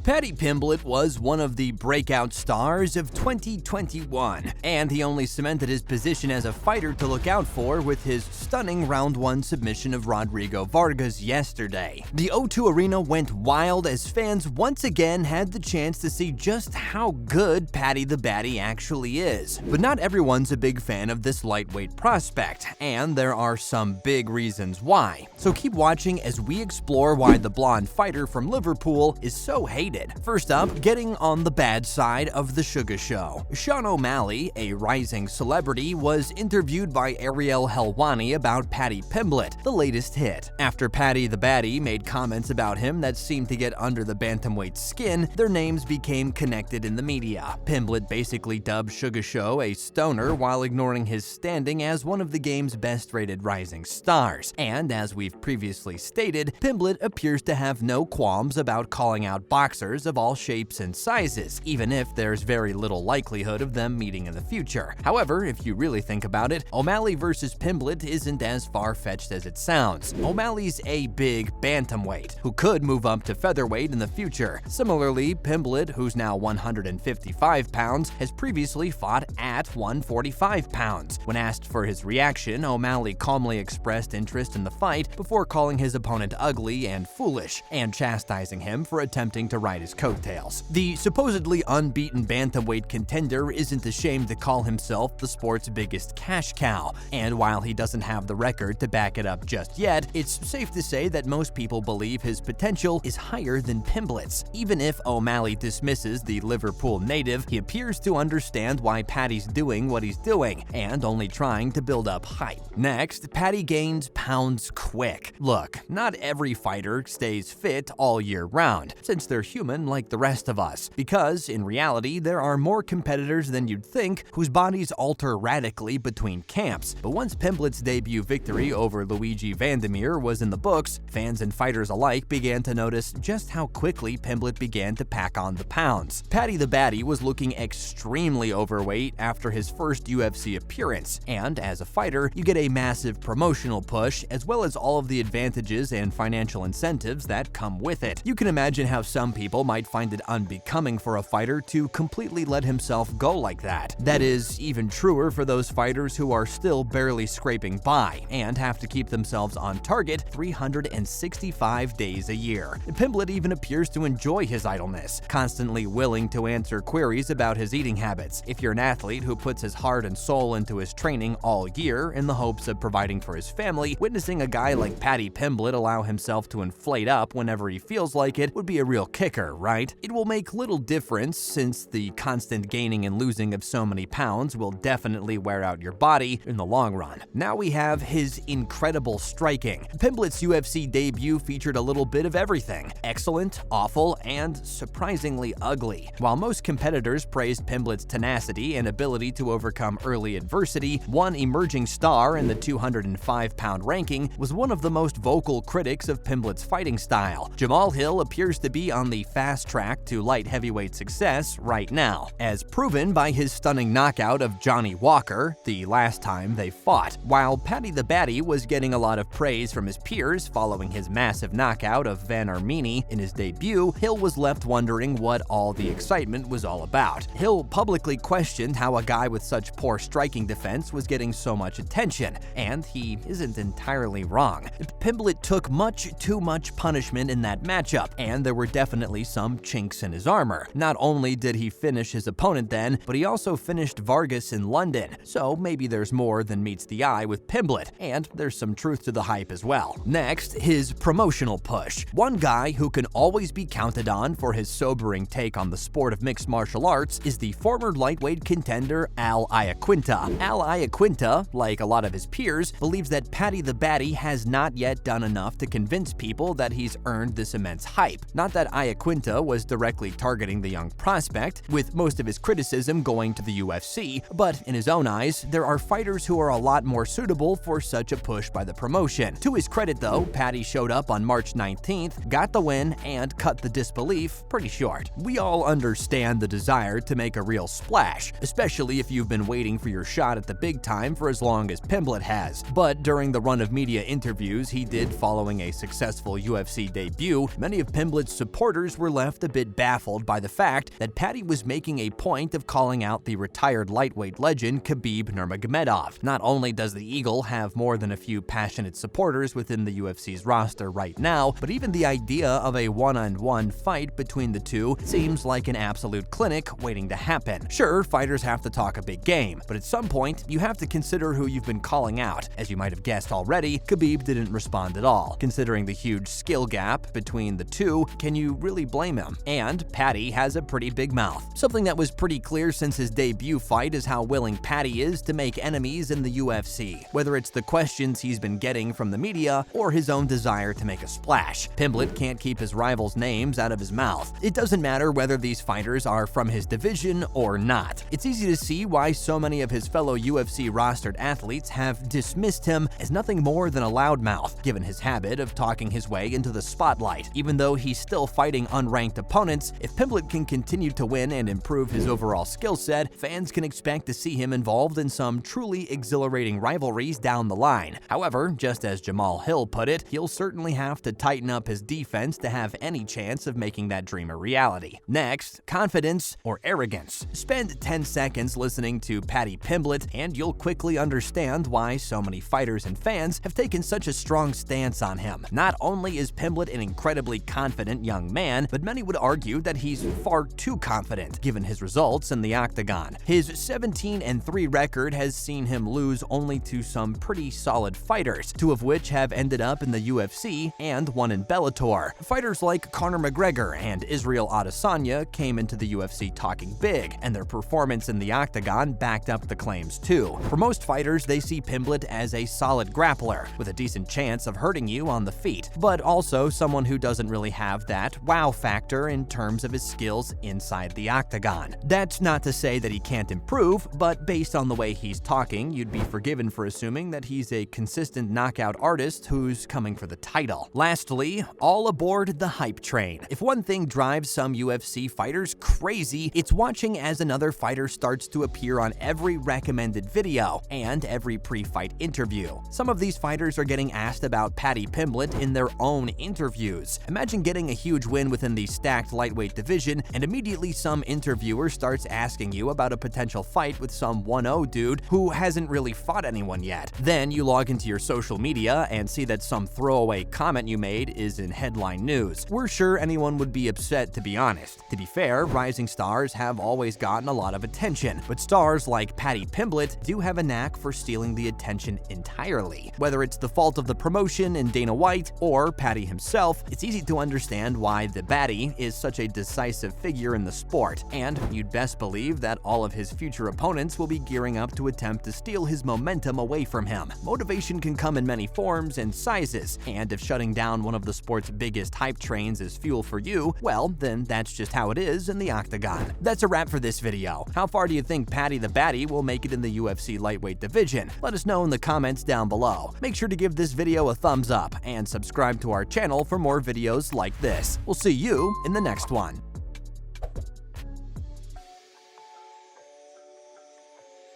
Paddy Pimblett was one of the breakout stars of 2021, and he only cemented his position as a fighter to look out for with his stunning round 1 submission of Rodrigo Vargas yesterday. The O2 Arena went wild as fans once again had the chance to see just how good Paddy the Baddy actually is. But not everyone's a big fan of this lightweight prospect, and there are some big reasons why. So keep watching as we explore why the blonde fighter from Liverpool is so hated. First up, getting on the bad side of the Sugar Show. Sean O'Malley, a rising celebrity, was interviewed by Ariel Helwani about Paddy Pimblett, the latest hit. After Paddy the Baddy made comments about him that seemed to get under the bantamweight skin, their names became connected in the media. Pimblett basically dubbed Sugar Show a stoner while ignoring his standing as one of the game's best-rated rising stars. And as we've previously stated, Pimblett appears to have no qualms about calling out boxers of all shapes and sizes, even if there's very little likelihood of them meeting in the future. However, if you really think about it, O'Malley versus Pimblett isn't as far-fetched as it sounds. O'Malley's a big bantamweight, who could move up to featherweight in the future. Similarly, Pimblett, who's now 155 pounds, has previously fought at 145 pounds. When asked for his reaction, O'Malley calmly expressed interest in the fight before calling his opponent ugly and foolish, and chastising him for attempting to ride his coattails. The supposedly unbeaten bantamweight contender isn't ashamed to call himself the sport's biggest cash cow, and while he doesn't have the record to back it up just yet, it's safe to say that most people believe his potential is higher than Pimblett's. Even if O'Malley dismisses the Liverpool native, he appears to understand why Paddy's doing what he's doing, and only trying to build up hype. Next, Paddy gains pounds quick. Look, not every fighter stays fit all year round, since they're human like the rest of us, because in reality there are more competitors than you'd think whose bodies alter radically between camps. But once Pimblett's debut victory over Luigi Vandermeer was in the books, fans and fighters alike began to notice just how quickly Pimblett began to pack on the pounds. Paddy the Baddy was looking extremely overweight after his first UFC appearance, and as a fighter, you get a massive promotional push as well as all of the advantages and financial incentives that come with it. You can imagine how some people might find it unbecoming for a fighter to completely let himself go like that. That is even truer for those fighters who are still barely scraping by and have to keep themselves on target 365 days a year. Pimblett even appears to enjoy his idleness, constantly willing to answer queries about his eating habits. If you're an athlete who puts his heart and soul into his training all year in the hopes of providing for his family, witnessing a guy like Paddy Pimblett allow himself to inflate up whenever he feels like it would be a real kicker, right? It will make little difference since the constant gaining and losing of so many pounds will definitely wear out your body in the long run. Now we have his incredible striking. Pimblett's UFC debut featured a little bit of everything: excellent, awful, and surprisingly ugly. While most competitors praised Pimblett's tenacity and ability to overcome early adversity, one emerging star in the 205-pound ranking was one of the most vocal critics of Pimblett's fighting style. Jamal Hill appears to be on the fast track to light heavyweight success right now, as proven by his stunning knockout of Johnny Walker the last time they fought. While Paddy the Baddy was getting a lot of praise from his peers following his massive knockout of Van Armini in his debut, Hill was left wondering what all the excitement was all about. Hill publicly questioned how a guy with such poor striking defense was getting so much attention, and he isn't entirely wrong. Pimblett took much too much punishment in that matchup, and there were definitely some chinks in his armor. Not only did he finish his opponent then, but he also finished Vargas in London, so maybe there's more than meets the eye with Pimblett, and there's some truth to the hype as well. Next, his promotional push. One guy who can always be counted on for his sobering take on the sport of mixed martial arts is the former lightweight contender Al Iaquinta. Al Iaquinta, like a lot of his peers, believes that Paddy the Baddy has not yet done enough to convince people that he's earned this immense hype. Not that Iaquinta was directly targeting the young prospect, with most of his criticism going to the UFC, but in his own eyes, there are fighters who are a lot more suitable for such a push by the promotion. To his credit though, Paddy showed up on March 19th, got the win, and cut the disbelief pretty short. We all understand the desire to make a real splash, especially if you've been waiting for your shot at the big time for as long as Pimblett has. But during the run of media interviews he did following a successful UFC debut, many of Pimblett's supporters were left a bit baffled by the fact that Paddy was making a point of calling out the retired lightweight legend Khabib Nurmagomedov. Not only does the Eagle have more than a few passionate supporters within the UFC's roster right now, but even the idea of a one-on-one fight between the two seems like an absolute clinic waiting to happen. Sure, fighters have to talk a big game, but at some point, you have to consider who you've been calling out. As you might have guessed already, Khabib didn't respond at all. Considering the huge skill gap between the two, can you really blame him? And Paddy has a pretty big mouth. Something that was pretty clear since his debut fight is how willing Paddy is to make enemies in the UFC, whether it's the questions he's been getting from the media or his own desire to make a splash. Pimblett can't keep his rivals' names out of his mouth. It doesn't matter whether these fighters are from his division or not. It's easy to see why so many of his fellow UFC rostered athletes have dismissed him as nothing more than a loudmouth, given his habit of talking his way into the spotlight. Even though he's still fighting unranked opponents, if Pimblett can continue to win and improve his overall skill set, fans can expect to see him involved in some truly exhilarating rivalries down the line. However, just as Jamal Hill put it, he'll certainly have to tighten up his defense to have any chance of making that dream a reality. Next, confidence or arrogance. Spend 10 seconds listening to Paddy Pimblett and you'll quickly understand why so many fighters and fans have taken such a strong stance on him. Not only is Pimblett an incredibly confident young man, but many would argue that he's far too confident, given his results in the octagon. His 17-3 record has seen him lose only to some pretty solid fighters, two of which have ended up in the UFC and one in Bellator. Fighters like Conor McGregor and Israel Adesanya came into the UFC talking big, and their performance in the octagon backed up the claims too. For most fighters, they see Pimblett as a solid grappler, with a decent chance of hurting you on the feet, but also someone who doesn't really have that wow factor in terms of his skills inside the octagon. That's not to say that he can't improve, but based on the way he's talking, you'd be forgiven for assuming that he's a consistent knockout artist who's coming for the title. Lastly, all aboard the hype train. If one thing drives some UFC fighters crazy, it's watching as another fighter starts to appear on every recommended video and every pre-fight interview. Some of these fighters are getting asked about Paddy Pimblett in their own interviews. Imagine getting a huge win within the stacked lightweight division, and immediately some interviewer starts asking you about a potential fight with some 1-0 dude who hasn't really fought anyone yet. Then you log into your social media and see that some throwaway comment you made is in headline news. We're sure anyone would be upset, to be honest. To be fair, rising stars have always gotten a lot of attention, but stars like Paddy Pimblett do have a knack for stealing the attention entirely. Whether it's the fault of the promotion and Dana White or Paddy himself, it's easy to understand why the Baddy is such a decisive figure in the sport, and you'd best believe that all of his future opponents will be gearing up to attempt to steal his momentum away from him. Motivation can come in many forms and sizes, and if shutting down one of the sport's biggest hype trains is fuel for you, well, then that's just how it is in the octagon. That's a wrap for this video. How far do you think Paddy the Baddy will make it in the UFC lightweight division? Let us know in the comments down below. Make sure to give this video a thumbs up and subscribe to our channel for more videos like this. We'll see you in the next one.